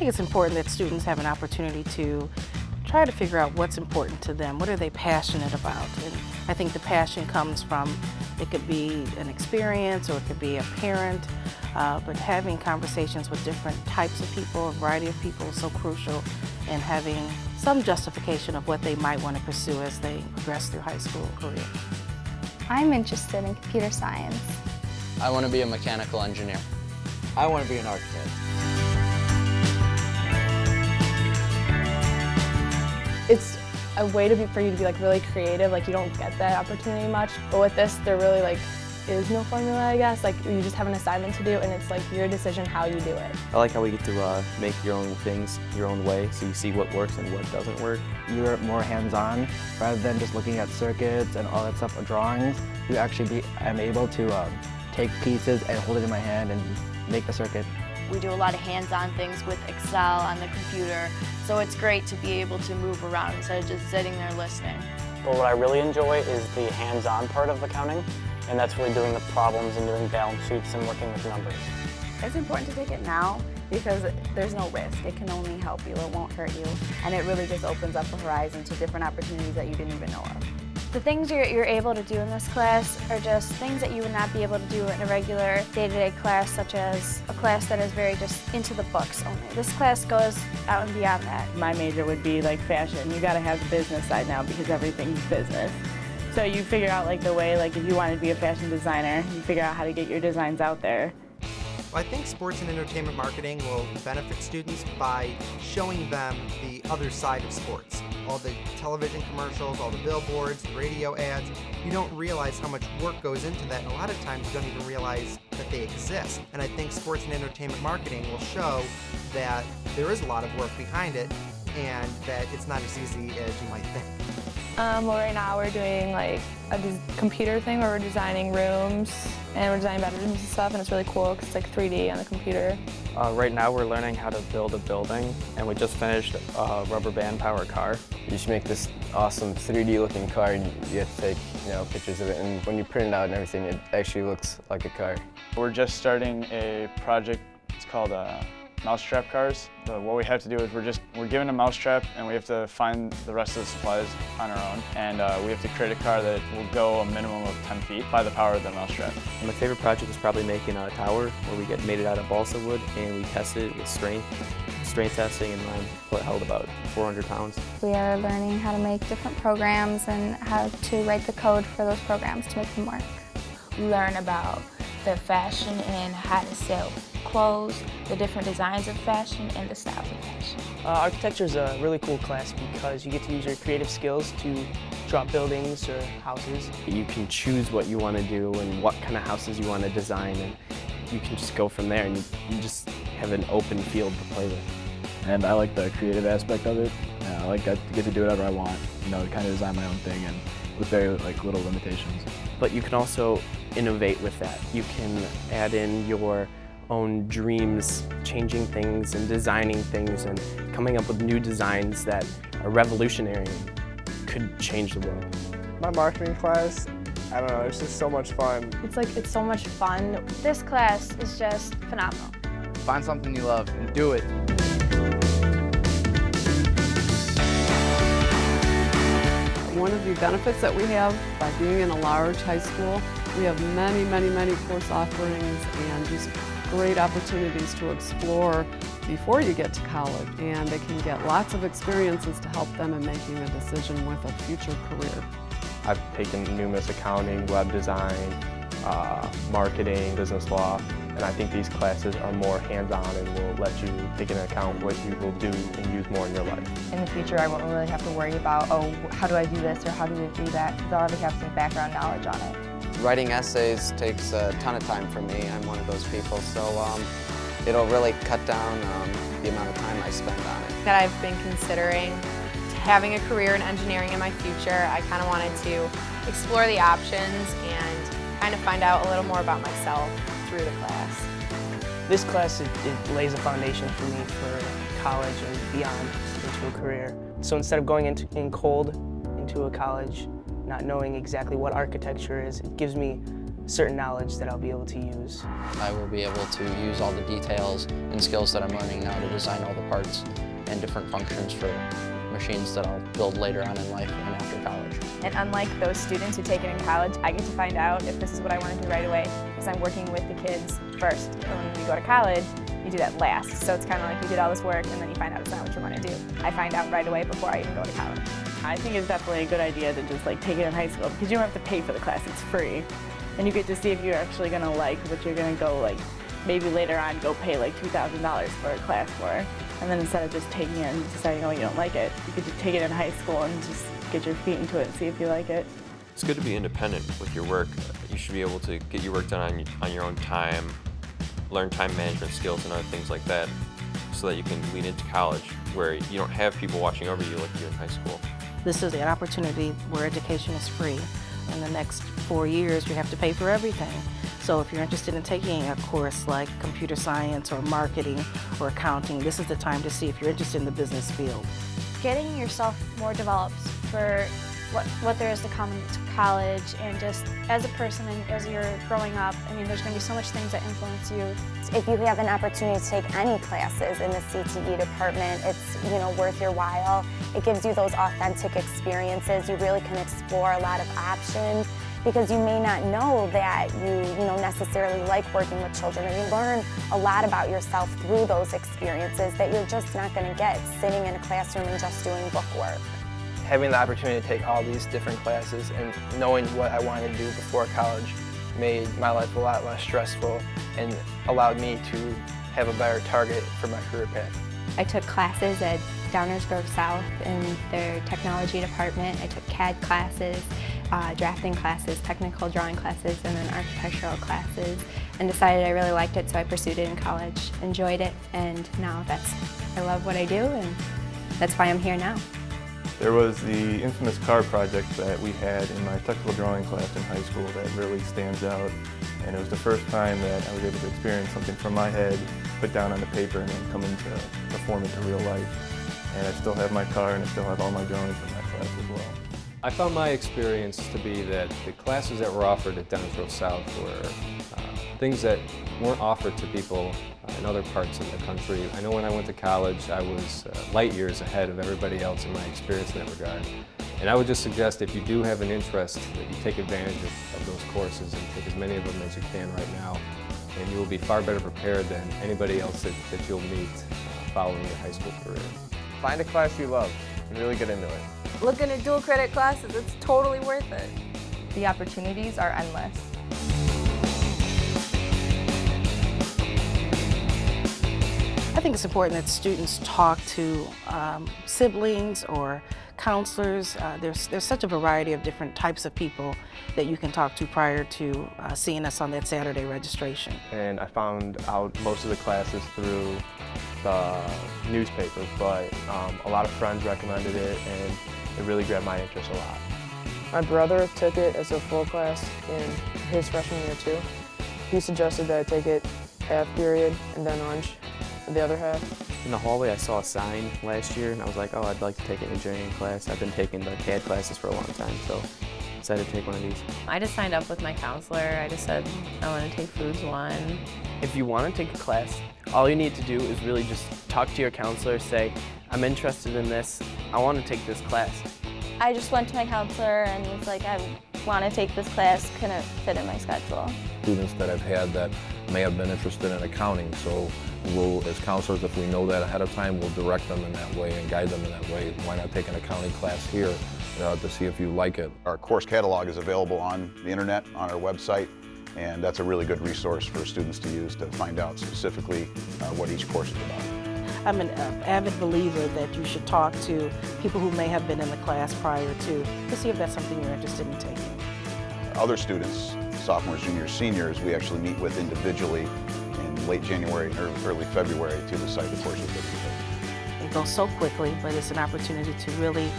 think it's important that students have an opportunity to try to figure out what's important to them, what are they passionate about. And I think the passion comes from, it could be an experience or it could be a parent, but having conversations with different types of people, a variety of people is so crucial, and having some justification of what they might want to pursue as they progress through high school career. I'm interested in computer science. I want to be a mechanical engineer. I want to be an architect. It's a way for you to be really creative. You don't get that opportunity much. But with this, there really is no formula, I guess. You just have an assignment to do, and it's your decision how you do it. I like how we get to make your own things your own way, so you see what works and what doesn't work. You're more hands-on rather than just looking at circuits and all that stuff, drawings. You actually am able to take pieces and hold it in my hand and make the circuit. We do a lot of hands-on things with Excel on the computer, so it's great to be able to move around instead of just sitting there listening. But what I really enjoy is the hands-on part of accounting, and that's really doing the problems and doing balance sheets and working with numbers. It's important to take it now because there's no risk. It can only help you, it won't hurt you, and it really just opens up a horizon to different opportunities that you didn't even know of. The things you're able to do in this class are just things that you would not be able to do in a regular day-to-day class, such as a class that is very just into the books only. This class goes out and beyond that. My major would be fashion. You gotta have the business side now because everything's business. So you figure out the way, if you wanted to be a fashion designer, you figure out how to get your designs out there. Well, I think sports and entertainment marketing will benefit students by showing them the other side of sports. All the television commercials, all the billboards, the radio ads, you don't realize how much work goes into that, and a lot of times you don't even realize that they exist. And I think sports and entertainment marketing will show that there is a lot of work behind it and that it's not as easy as you might think. Well, right now we're doing a computer thing where we're designing rooms and we're designing bedrooms and stuff, and it's really cool because it's 3D on the computer. Right now we're learning how to build a building, and we just finished a rubber band powered car. You should make this awesome 3D looking car, and you have to take pictures of it, and when you print it out and everything, it actually looks like a car. We're just starting a project. It's called Mousetrap Cars. What we have to do is we're given a mousetrap, and we have to find the rest of the supplies on our own, and we have to create a car that will go a minimum of 10 feet by the power of the mousetrap. My favorite project was probably making a tower where we made it out of balsa wood, and we tested it with strength testing, and mine held about 400 pounds. We are learning how to make different programs and how to write the code for those programs to make them work. Learn about the fashion and how to sell clothes, the different designs of fashion, and the styles of fashion. Architecture is a really cool class because you get to use your creative skills to draw buildings or houses. You can choose what you want to do and what kind of houses you want to design, and you can just go from there, and you just have an open field to play with. And I like the creative aspect of it. I get to do whatever I want, to kind of design my own thing and with very little limitations. But you can also innovate with that. You can add in your own dreams, changing things and designing things and coming up with new designs that are revolutionary and could change the world. My marketing class, I don't know, it's just so much fun. It's so much fun. This class is just phenomenal. Find something you love and do it. One of the benefits that we have by being in a large high school, we have many course offerings and just great opportunities to explore before you get to college, and they can get lots of experiences to help them in making a decision with a future career. I've taken numerous accounting, web design, marketing, business law, and I think these classes are more hands-on and will let you take into account what you will do and use more in your life. In the future, I won't really have to worry about, how do I do this or how do I do that, because I'll already have some background knowledge on it. Writing essays takes a ton of time for me. I'm one of those people, so it'll really cut down the amount of time I spend on it. That I've been considering having a career in engineering in my future. I kind of wanted to explore the options and kind of find out a little more about myself through the class. This class, it lays a foundation for me for college and beyond into a career. So instead of going into a college, not knowing exactly what architecture is, it gives me certain knowledge that I'll be able to use. I will be able to use all the details and skills that I'm learning now to design all the parts and different functions for machines that I'll build later on in life and after college. And unlike those students who take it in college, I get to find out if this is what I want to do right away because I'm working with the kids first. And when you go to college, you do that last. So it's kind of like you did all this work and then you find out it's not what you want to do. I find out right away before I even go to college. I think it's definitely a good idea to just like take it in high school because you don't have to pay for the class, it's free. And you get to see if you're actually gonna like what you're gonna go like, maybe later on go pay like $2,000 for a class for. And then instead of just taking it and deciding, oh, you don't like it, you could just take it in high school and just get your feet into it and see if you like it. It's good to be independent with your work. You should be able to get your work done on your own time, learn time management skills and other things like that so that you can lead into college where you don't have people watching over you like you do in high school. This is an opportunity where education is free. In the next 4 years, you have to pay for everything. So if you're interested in taking a course like computer science or marketing or accounting, this is the time to see if you're interested in the business field. Getting yourself more developed for what there is to come to college and just as a person and as you're growing up, I mean, there's going to be so much things that influence you. If you have an opportunity to take any classes in the CTE department, it's worth your while. It gives you those authentic experiences. You really can explore a lot of options because you may not know that you necessarily like working with children, and you learn a lot about yourself through those experiences that you're just not going to get sitting in a classroom and just doing book work. Having the opportunity to take all these different classes and knowing what I wanted to do before college made my life a lot less stressful and allowed me to have a better target for my career path. I took classes at Downers Grove South in their technology department. I took CAD classes, drafting classes, technical drawing classes, and then architectural classes, and decided I really liked it, so I pursued it in college, enjoyed it, and now I love what I do, and that's why I'm here now. There was the infamous car project that we had in my technical drawing class in high school that really stands out, and it was the first time that I was able to experience something from my head, put down on the paper, and then come into perform into real life. And I still have my car and I still have all my drawings from that class as well. I found my experience to be that the classes that were offered at Downers Grove South were things that weren't offered to people in other parts of the country. I know when I went to college, I was light years ahead of everybody else in my experience in that regard. And I would just suggest if you do have an interest that you take advantage of those courses and take as many of them as you can right now. And you will be far better prepared than anybody else that you'll meet following your high school career. Find a class you love and really get into it. Looking at dual credit classes, it's totally worth it. The opportunities are endless. I think it's important that students talk to siblings or counselors. There's such a variety of different types of people that you can talk to prior to seeing us on that Saturday registration. And I found out most of the classes through the newspaper, but a lot of friends recommended it and it really grabbed my interest a lot. My brother took it as a full class in his freshman year too. He suggested that I take it half period and then lunch the other half. In the hallway I saw a sign last year and I was like, oh, I'd like to take an engineering class. I've been taking the CAD classes for a long time, so I decided to take one of these. I just signed up with my counselor. I just said I want to take Foods 1. If you want to take a class, all you need to do is really just talk to your counselor, say, I'm interested in this, I want to take this class. I just went to my counselor and was like, I want to take this class, can it fit in my schedule? Students that I've had that may have been interested in accounting, so we'll, as counselors, if we know that ahead of time, we'll direct them in that way and guide them in that way. Why not take an accounting class here to see if you like it? Our course catalog is available on the internet, on our website, and that's a really good resource for students to use to find out specifically what each course is about. I'm an avid believer that you should talk to people who may have been in the class prior to see if that's something you're interested in taking. Other students, sophomores, juniors, seniors, we actually meet with individually in late January and early February to decide the courses that we take. It goes so quickly, but it's an opportunity to really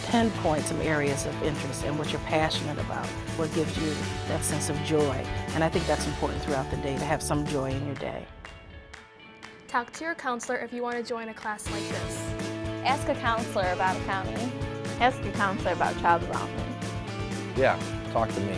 pinpoint some areas of interest and what you're passionate about, what gives you that sense of joy. And I think that's important throughout the day, to have some joy in your day. Talk to your counselor if you want to join a class like this. Ask a counselor about accounting. Ask a counselor about child development. Yeah, talk to me.